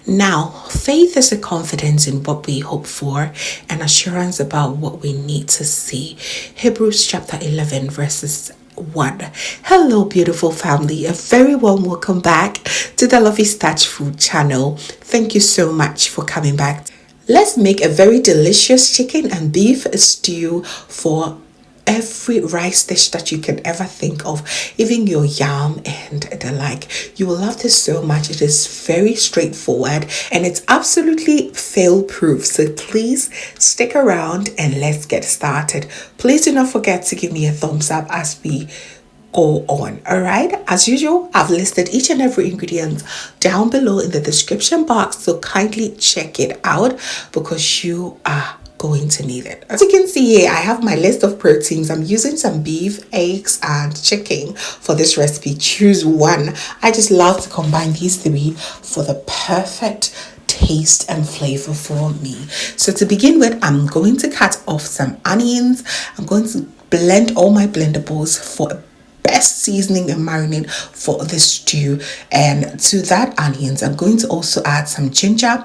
Now, faith is a confidence in what we hope for and assurance about what we need to see. Hebrews chapter 11 verses 1. Hello, beautiful family. A very warm welcome back to the Lovystouch food channel. Thank you so much for coming back. Let's make a very delicious chicken and beef stew for every rice dish that you can ever think of, even your yam and the like. You will love this so much. It is very straightforward and it's absolutely fail proof, so please stick around and let's get started. Please do not forget to give me a thumbs up as we go on. All right, as usual, I've listed each and every ingredient down below in the description box, so kindly check it out because you are going to need it. As you can see here, I have my list of proteins. I'm using some beef, eggs, and chicken for this recipe. Choose one. I just love to combine these three for the perfect taste and flavor for me. So to begin with, I'm going to cut off some onions. I'm going to blend all my blendables for a best seasoning and marinade for the stew. And to that onions, I'm going to also add some ginger,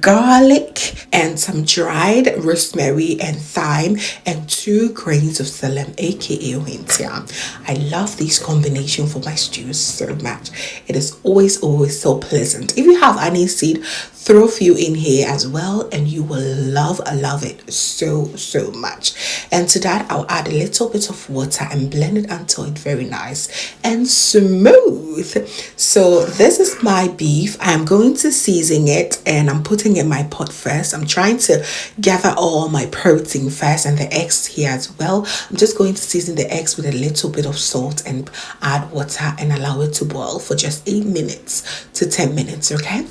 garlic, and some dried rosemary and thyme, and 2 grains of salam, aka ohintia. I love this combination for my stews so much. It is always so pleasant. If you have aniseed, throw a few in here as well and you will love it so much. And to that, I'll add a little bit of water and blend it until it's very nice and smooth. So this is my beef. I'm going to season it and I'm putting in my pot first. I'm trying to gather all my protein first and the eggs here as well. I'm just going to season the eggs with a little bit of salt and add water and allow it to boil for just 8 minutes to 10 minutes, okay?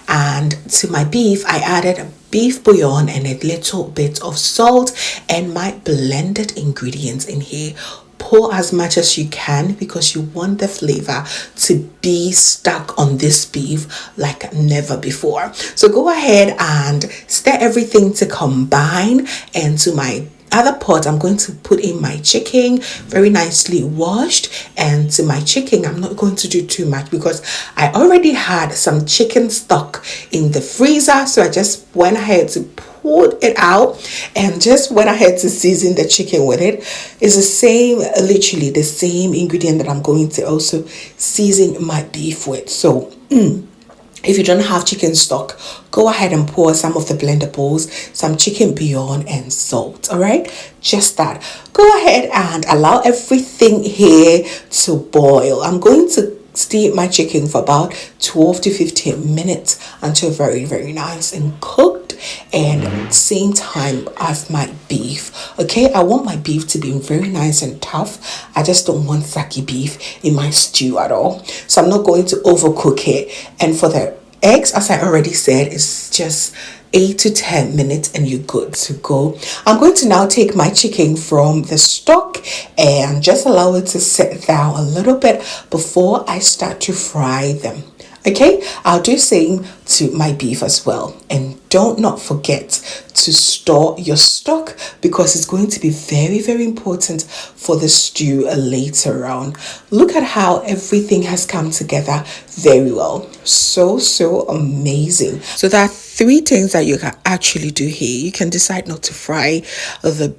And to my beef, I added a beef bouillon and a little bit of salt and my blended ingredients in here. Pour as much as you can because you want the flavor to be stuck on this beef like never before. So go ahead and stir everything to combine. And to my other pot, I'm going to put in my chicken, very nicely washed. And to my chicken, I'm not going to do too much because I already had some chicken stock in the freezer, so I just went ahead to pull it out and just went ahead to season the chicken with it. It's the same, literally the same ingredient that I'm going to also season my beef with. So if you don't have chicken stock, go ahead and pour some of the blendables, some chicken bouillon and salt. All right, just that. Go ahead and allow everything here to boil. I'm going to steam my chicken for about 12 to 15 minutes until very nice and cooked, and same time as my beef. Okay, I want my beef to be very nice and tough. I just don't want sacky beef in my stew at all, so I'm not going to overcook it. And for the eggs, as I already said, it's just 8 to 10 minutes and you're good to go. I'm going to now take my chicken from the stock and just allow it to sit down a little bit before I start to fry them. Okay, I'll do the same to my beef as well. And don't not forget to store your stock because it's going to be very important for the stew later on. Look at how everything has come together very well. So amazing. So there are 3 things that you can actually do here. You can decide not to fry the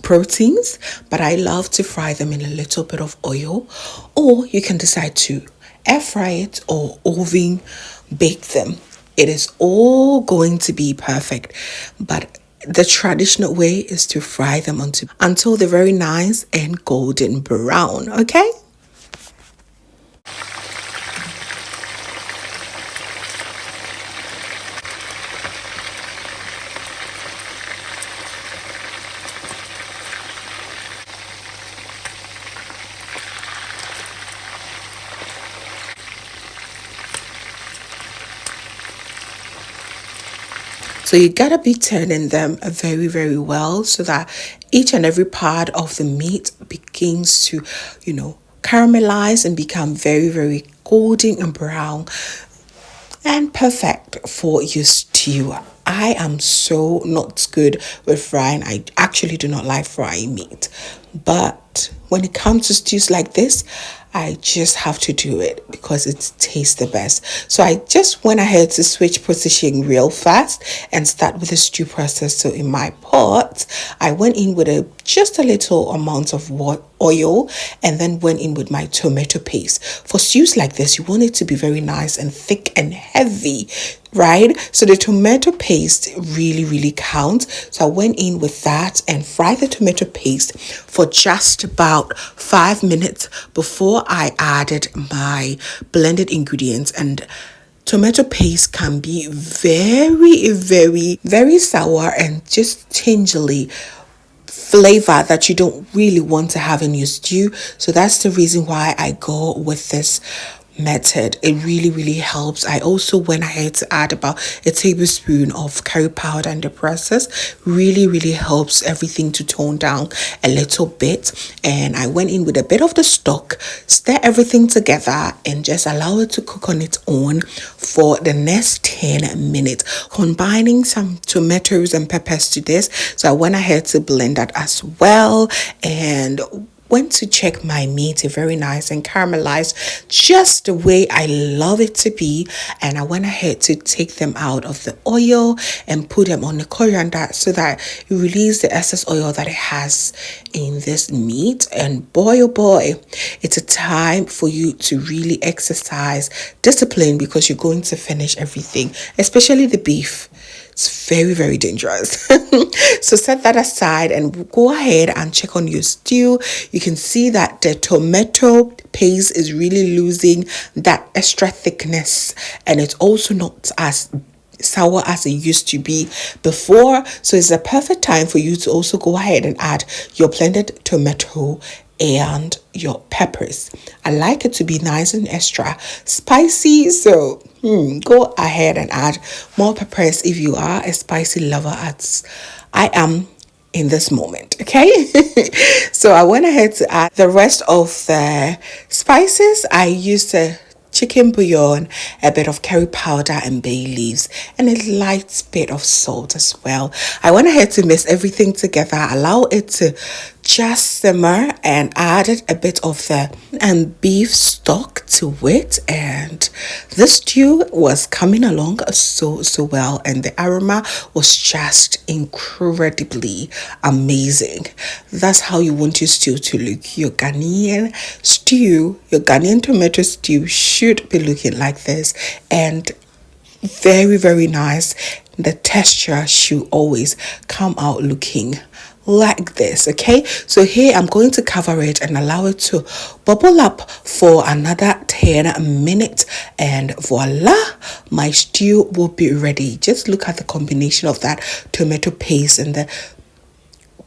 proteins, but I love to fry them in a little bit of oil, or you can decide to air fry it or oven bake them. It is all going to be perfect, but the traditional way is to fry them until they're very nice and golden brown. Okay. So you gotta be turning them very well so that each and every part of the meat begins to, caramelize and become very golden and brown and perfect for your stew. I am so not good with frying. I actually do not like frying meat. But when it comes to stews like this, I just have to do it because it tastes the best. So I just went ahead to switch position real fast and start with the stew process. So in my pot, I went in with just a little amount of oil and then went in with my tomato paste. For stews like this, you want it to be very nice and thick and heavy, right? So the tomato paste really counts. So I went in with that and fried the tomato paste for just about 5 minutes before I added my blended ingredients. And tomato paste can be very sour and just tingly flavor that you don't really want to have in your stew. So that's the reason why I go with this method. It really helps. I also went ahead to add about a tablespoon of curry powder in the process. Really helps everything to tone down a little bit. And I went in with a bit of the stock, stir everything together and just allow it to cook on its own for the next 10 minutes, combining some tomatoes and peppers to this. So I went ahead to blend that as well and went to check my meat, very nice and caramelized, just the way I love it to be. And I went ahead to take them out of the oil and put them on the coriander so that it release the excess oil that it has in this meat. And boy, oh boy, it's a time for you to really exercise discipline because you're going to finish everything, especially the beef. It's very dangerous. So set that aside and go ahead and check on your stew. You can see that the tomato paste is really losing that extra thickness and it's also not as sour as it used to be before. So it's a perfect time for you to also go ahead and add your blended tomato and your peppers. I like it to be nice and extra spicy, so go ahead and add more peppers if you are a spicy lover as I am in this moment. Okay. So I went ahead to add the rest of the spices. I used the chicken bouillon, a bit of curry powder and bay leaves, and a light bit of salt as well. I went ahead to mix everything together, allow it to just simmer, and added a bit of the beef stock to it, and the stew was coming along so well, and the aroma was just incredibly amazing. That's how you want your stew to look. Your Ghanaian stew, your Ghanaian tomato stew should be looking like this, and very nice. The texture should always come out looking like this. Okay, so here I'm going to cover it and allow it to bubble up for another 10 minutes, and voila, my stew will be ready. Just look at the combination of that tomato paste and the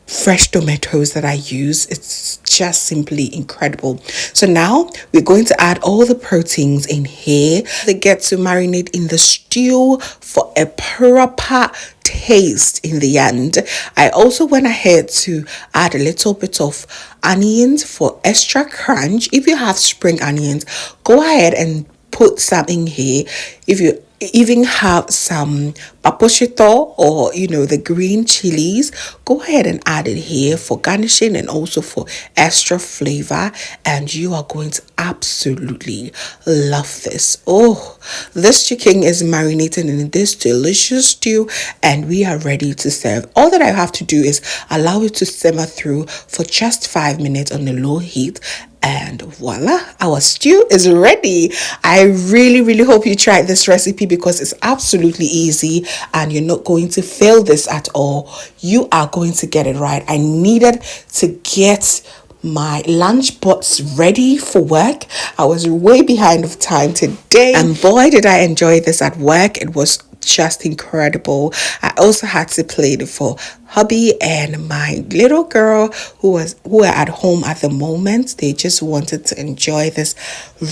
fresh tomatoes that I use. It's just simply incredible. So now we're going to add all the proteins in here. They get to marinate in the stew for a proper taste in the end. I also went ahead to add a little bit of onions for extra crunch. If you have spring onions, go ahead and put some in here. If you even have some paposhito or the green chilies, go ahead and add it here for garnishing and also for extra flavor, and you are going to absolutely love this. Oh, this chicken is marinated in this delicious stew and we are ready to serve. All that I have to do is allow it to simmer through for just 5 minutes on a low heat, and voila, our stew is ready. I really hope you try this recipe because it's absolutely easy and you're not going to fail this at all. You are going to get it right. I needed to get my lunch box ready for work. I was way behind of time today, and boy did I enjoy this at work. It was just incredible. I also had to play it for hubby and my little girl who are at home at the moment. They just wanted to enjoy this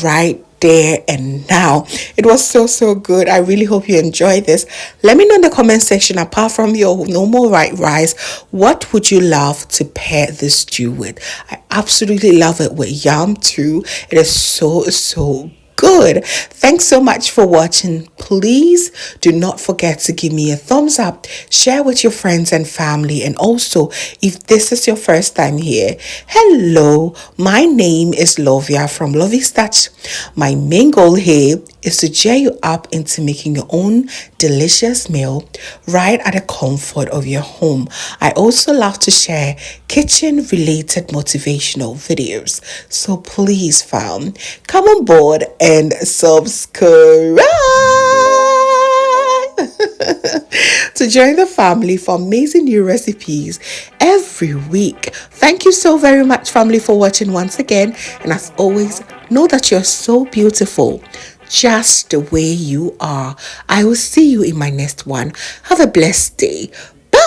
right there and now. It was so good. I really hope you enjoy this. Let me know in the comment section, apart from your normal white rice, what would you love to pair this stew with? I absolutely love it with yam too. It is so Good. Thanks so much for watching. Please do not forget to give me a thumbs up, share with your friends and family, and also if this is your first time here, hello, my name is Lovia from Lovystouch. My main goal here is to cheer you up into making your own delicious meal right at the comfort of your home. I also love to share kitchen related motivational videos. So please fam, come on board and subscribe to join the family for amazing new recipes every week. Thank you so very much, family, for watching once again. And as always, know that you're so beautiful just the way you are. I will see you in my next one. Have a blessed day. Bye.